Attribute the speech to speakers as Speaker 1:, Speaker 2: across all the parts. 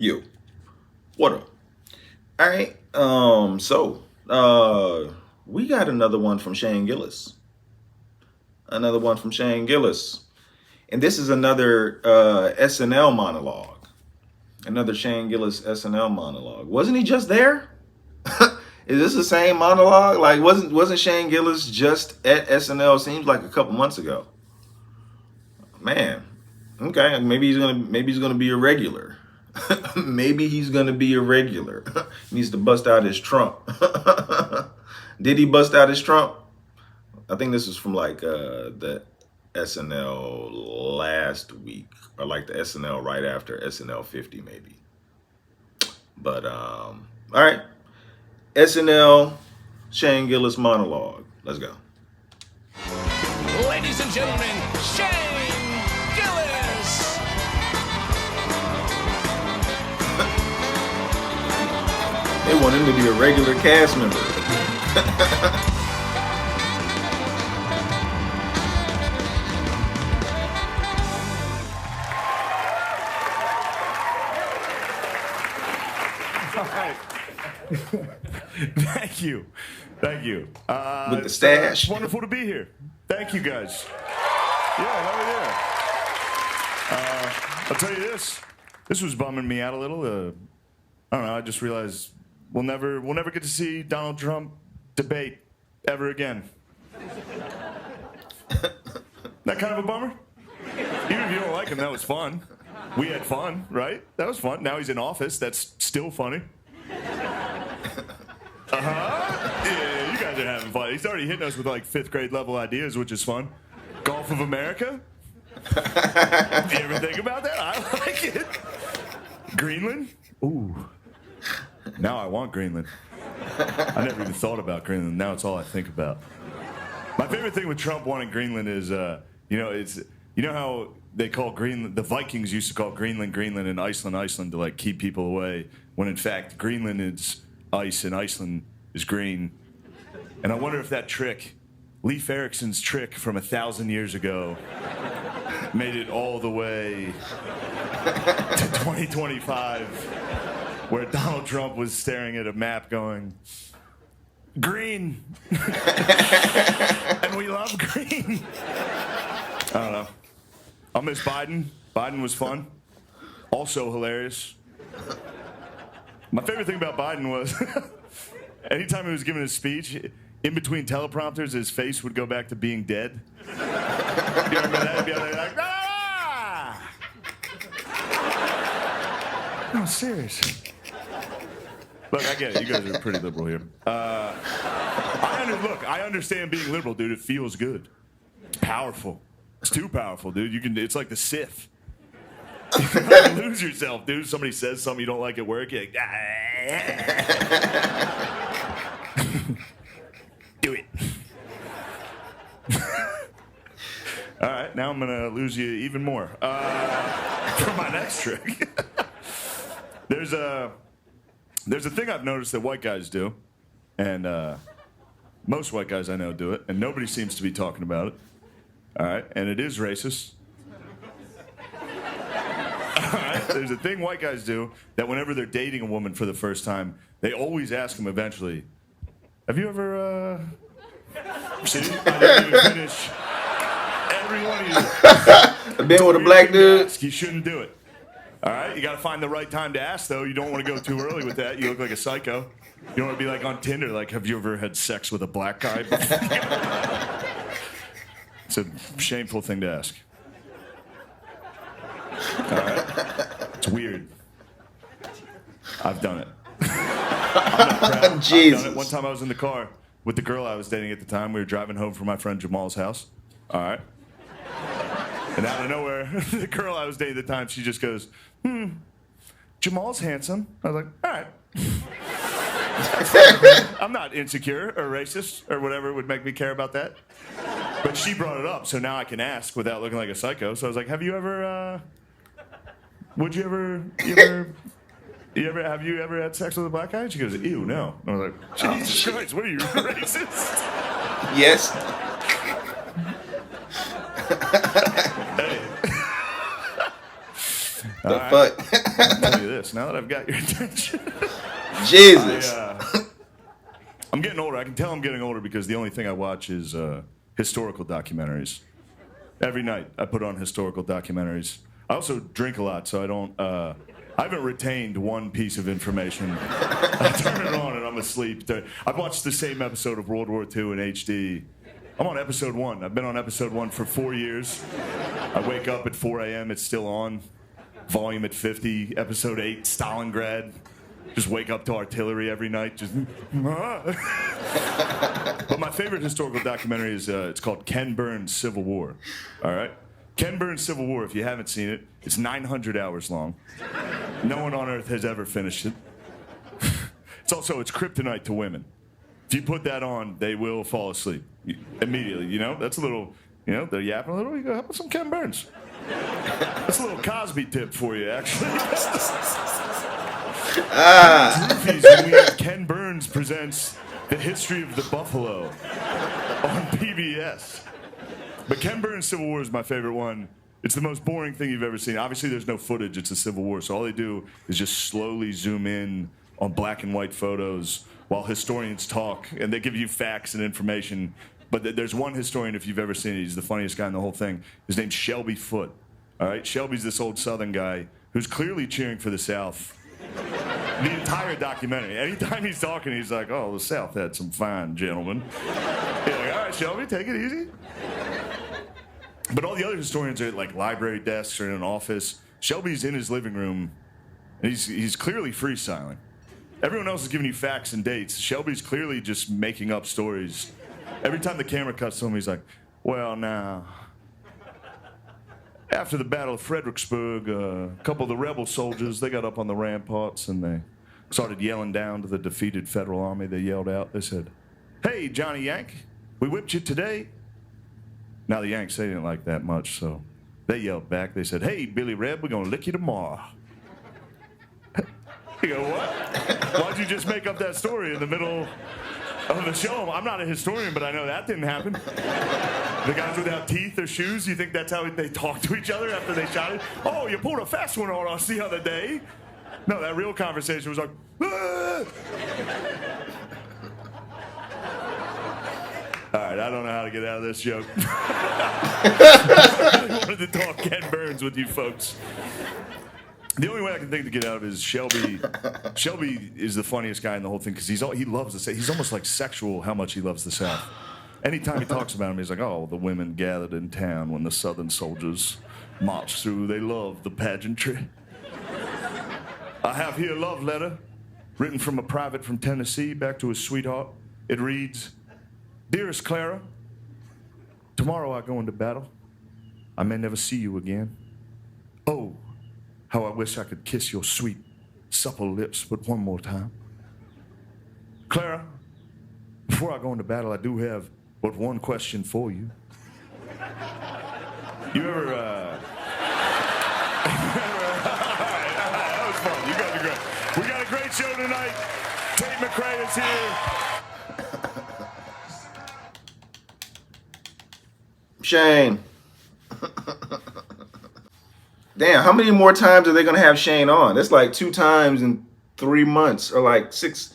Speaker 1: You. What up? All right. We got another one from Shane Gillis. Another one from Shane Gillis. And this is another SNL monologue. Another Shane Gillis SNL monologue. Wasn't he just there? Is this the same monologue? Like wasn't Shane Gillis just at SNL? Seems like a couple months ago. Man. Okay, maybe he's gonna be a regular. Maybe he's gonna be a regular. He needs to bust out his trump. Did he bust out his trump? I think this was from like the SNL last week, or like the SNL right after SNL 50, maybe. But all right, SNL Shane Gillis monologue. Let's go.
Speaker 2: Ladies and gentlemen, Shane Gillis!
Speaker 1: They want him to be a regular cast member.
Speaker 3: All right. Thank you. Thank you.
Speaker 1: With the stash.
Speaker 3: It's wonderful to be here. Thank you, guys. Yeah, hell yeah. I'll tell you this. This was bumming me out a little. I don't know. I just realized we'll never get to see Donald Trump debate ever again. That kind of a bummer? Even if you don't like him, that was fun. We had fun, right? That was fun. Now he's in office. That's still funny. Yeah, you guys are having fun. He's already hitting us with like 5th grade level ideas, which is fun. Golf of America? You ever think about that? I like it. Greenland? Ooh. Now I want Greenland. I never even thought about Greenland. Now it's all I think about. My favorite thing with Trump wanting Greenland is, you know how they call Greenland, the Vikings used to call Greenland, Greenland, and Iceland, Iceland to like keep people away, when in fact Greenland is ice and Iceland is green. And I wonder if that trick, Leif Erikson's trick from 1,000 years ago, made it all the way to 2025, where Donald Trump was staring at a map going, green. And we love green. I don't know. I'll miss Biden. Biden was fun. Also hilarious. My favorite thing about Biden was anytime he was giving his speech, in between teleprompters, his face would go back to being dead. You remember that? He'd be like, ah! No, seriously. Look, I get it. You guys are pretty liberal here. I understand being liberal, dude. It feels good. It's powerful. It's too powerful, dude. It's like the Sith. You can lose yourself, dude. Somebody says something you don't like at work, you're like, do it. All right, now I'm gonna lose you even more for my next trick. There's a thing I've noticed that white guys do, and most white guys I know do it, and nobody seems to be talking about it. All right, and it is racist. All right, there's a thing white guys do that whenever they're dating a woman for the first time, they always ask them eventually, have you ever, see, I didn't even finish. Every one of you.
Speaker 1: Been with a black dude?
Speaker 3: You shouldn't do it. All right, you got to find the right time to ask, though. You don't want to go too early with that. You look like a psycho. You don't want to be like on Tinder, like, have you ever had sex with a black guy? It's a shameful thing to ask. All right? It's weird. I've done it. I'm not proud.
Speaker 1: Jesus.
Speaker 3: I've done it. One time I was in the car with the girl I was dating at the time. We were driving home from my friend Jamal's house. All right? And out of nowhere, the girl I was dating at the time, she just goes, Jamal's handsome. I was like, all right. I'm not insecure or racist or whatever would make me care about that. But she brought it up, so now I can ask without looking like a psycho. So I was like, have you ever had sex with a black guy? And she goes, ew, no. And I was like, Jesus Christ, what are you, racist?
Speaker 1: Yes.
Speaker 3: Hey.
Speaker 1: The fuck?
Speaker 3: I'll tell you this. Now that I've got your attention.
Speaker 1: Jesus.
Speaker 3: I'm getting older. I can tell I'm getting older because the only thing I watch is historical documentaries. Every night I put on historical documentaries. I also drink a lot, so I don't. I haven't retained one piece of information. I turn it on and I'm asleep. I've watched the same episode of World War II in HD. I'm on episode 1. I've been on episode 1 for 4 years. I wake up at 4 a.m. It's still on. Volume at 50. Episode 8, Stalingrad. Just wake up to artillery every night. Just. But my favorite historical documentary is it's called Ken Burns' Civil War. All right? Ken Burns' Civil War, if you haven't seen it, it's 900 hours long. No one on earth has ever finished it. It's kryptonite to women. If you put that on, they will fall asleep immediately. You know, that's a little, they're yapping a little. You go, how about some Ken Burns? That's a little Cosby tip for you, actually. Goofies when we have Ken Burns presents The History of the Buffalo on PBS. But Ken Burns' Civil War is my favorite one. It's the most boring thing you've ever seen. Obviously, there's no footage. It's a Civil War. So all they do is just slowly zoom in on black and white photos while historians talk. And they give you facts and information. But there's one historian, if you've ever seen it, he's the funniest guy in the whole thing. His name's Shelby Foote. All right? Shelby's this old Southern guy who's clearly cheering for the South. The entire documentary. Anytime he's talking, he's like, oh, the South had some fine gentlemen. He's like, all right, Shelby, take it easy. But all the other historians are at like library desks or in an office. Shelby's in his living room. And he's clearly freestyling. Everyone else is giving you facts and dates. Shelby's clearly just making up stories. Every time the camera cuts to him, he's like, well, now, after the Battle of Fredericksburg, a couple of the rebel soldiers, they got up on the ramparts and they started yelling down to the defeated Federal Army. They yelled out, they said, hey, Johnny Yank, we whipped you today. Now, the Yanks, they didn't like that much, so they yelled back. They said, hey, Billy Reb, we're going to lick you tomorrow. You go, what? Why'd you just make up that story in the middle of the show? I'm not a historian, but I know that didn't happen. The guys without teeth or shoes, you think that's how they talk to each other after they shot it? Oh, you pulled a fast one on us the other day. No, that real conversation was like, ah! All right, I don't know how to get out of this joke. I really wanted to talk Ken Burns with you folks. The only way I can think to get out of it is Shelby. Shelby is the funniest guy in the whole thing because he loves the South. He's almost like sexual how much he loves the South. Anytime he talks about him, he's like, oh, the women gathered in town when the Southern soldiers marched through. They loved the pageantry. I have here a love letter written from a private from Tennessee back to his sweetheart. It reads, Dearest Clara, tomorrow I go into battle. I may never see you again. Oh, how I wish I could kiss your sweet, supple lips but one more time. Clara, before I go into battle, I do have but one question for you. You ever, that was fun. You guys are great. We got a great show tonight. Tate McRae is here.
Speaker 1: Shane. Damn, how many more times are they going to have Shane on? That's like 2 times in 3 months, or like 6.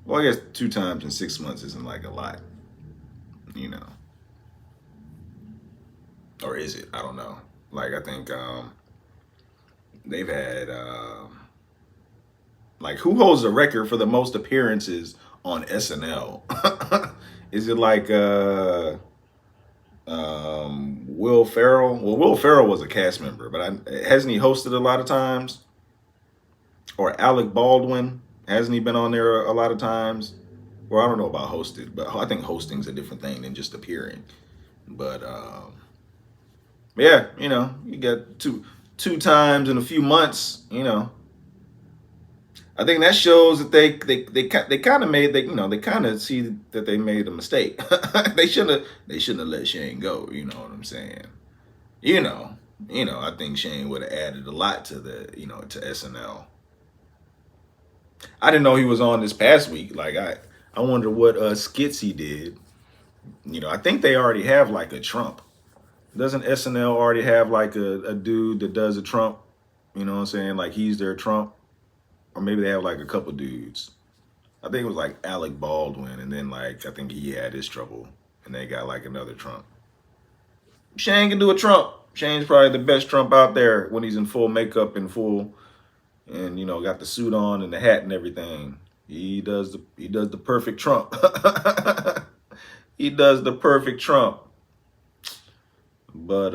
Speaker 1: Well, I guess 2 times in 6 months isn't like a lot, Or is it? I don't know. Like, I think they've had, like, who holds the record for the most appearances on SNL? Is it like Will Ferrell? Well, Will Ferrell was a cast member, but hasn't he hosted a lot of times? Or Alec Baldwin, hasn't he been on there a lot of times? Well, I don't know about hosted, but I think hosting's a different thing than just appearing. But yeah, you got two times in a few months. I think that shows that they kind of made they kind of see that they made a mistake. They shouldn't have let Shane go. You know what I'm saying? I think Shane would have added a lot to the to SNL. I didn't know he was on this past week. Like I wonder what skits he did. I think they already have like a Trump. Doesn't SNL already have like a dude that does a Trump? You know what I'm saying? Like he's their Trump. or maybe they have like a couple dudes. I think it was like Alec Baldwin, and then like I think he had his trouble, and they got like another Trump. Shane can do a Trump. Shane's probably the best Trump out there when he's in full makeup and full, and got the suit on and the hat and everything. He does the perfect Trump. He does the perfect Trump. But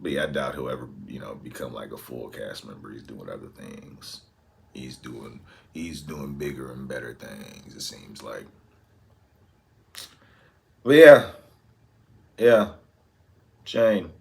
Speaker 1: yeah, I doubt he'll ever become like a full cast member. He's doing other things. He's doing bigger and better things, it seems like. But yeah, Shane.